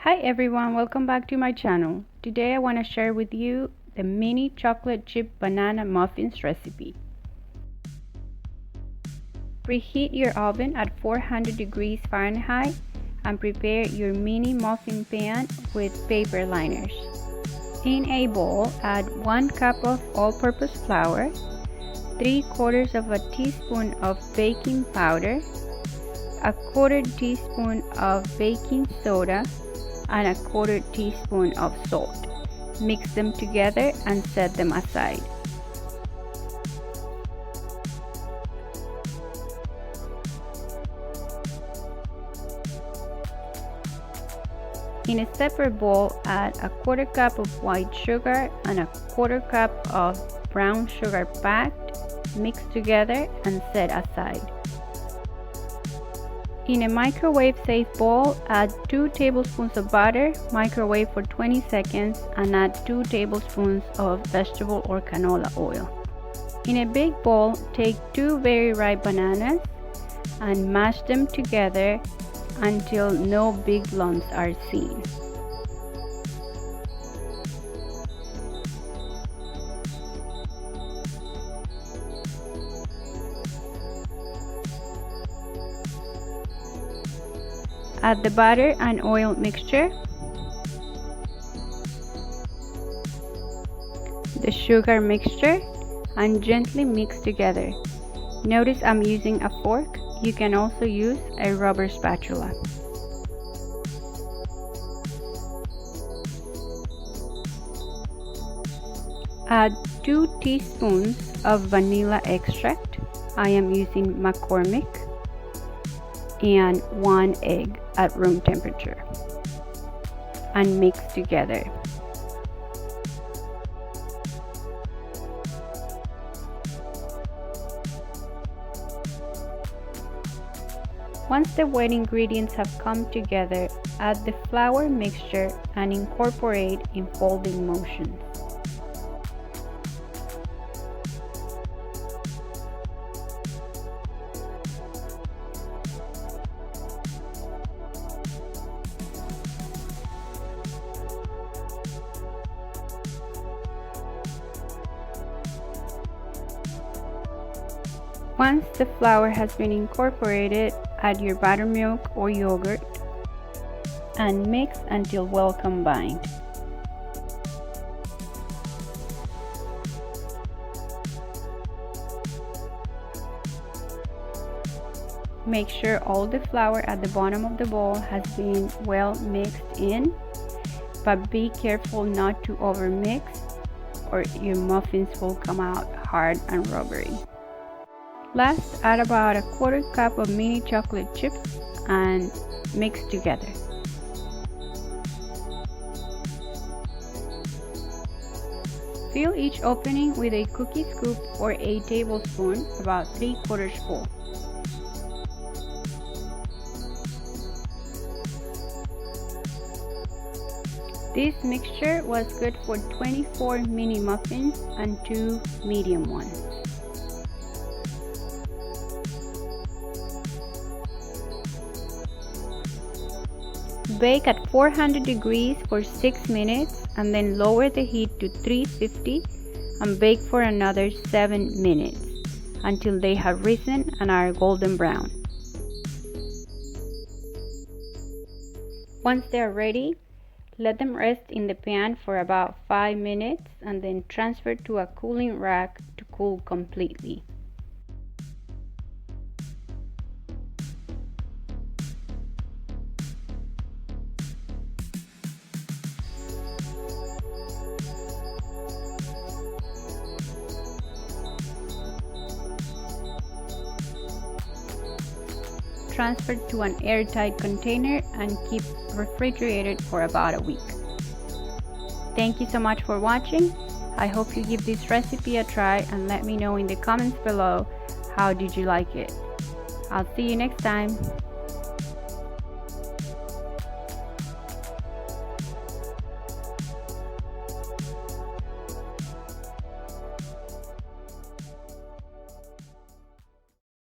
Hi everyone, welcome back to my channel. Today I want to share with you the mini chocolate chip banana muffins recipe. Preheat your oven at 400 degrees Fahrenheit and prepare your mini muffin pan with paper liners. In a bowl, add 1 cup of all-purpose flour, 3/4 of a teaspoon of baking powder, 1/4 teaspoon of baking soda, and 1/4 teaspoon of salt. Mix them together and set them aside. In a separate bowl, add 1/4 cup of white sugar and 1/4 cup of brown sugar packed. Mix together and set aside. In a microwave-safe bowl, add 2 tablespoons of butter, microwave for 20 seconds, and add 2 tablespoons of vegetable or canola oil. In a big bowl, take 2 very ripe bananas and mash them together until no big lumps are seen. Add the butter and oil mixture, the sugar mixture, and gently mix together. Notice I'm using a fork. You can also use a rubber spatula. Add 2 teaspoons of vanilla extract. I am using McCormick, and 1 egg at room temperature, and mix together. Once the wet ingredients have come together, add the flour mixture and incorporate in folding motions. Once the flour has been incorporated, add your buttermilk or yogurt and mix until well combined. Make sure all the flour at the bottom of the bowl has been well mixed in, but be careful not to overmix or your muffins will come out hard and rubbery. Last, add about 1/4 cup of mini chocolate chips and mix together. Fill each opening with a cookie scoop or a tablespoon, about 3/4 full. This mixture was good for 24 mini muffins and 2 medium ones. Bake at 400 degrees for 6 minutes and then lower the heat to 350 and bake for another 7 minutes until they have risen and are golden brown. Once they are ready, let them rest in the pan for about 5 minutes and then transfer to a cooling rack to cool completely. Transfer to an airtight container and keep refrigerated for about a week. Thank you so much for watching. I hope you give this recipe a try and let me know in the comments below how did you like it. I'll see you next time.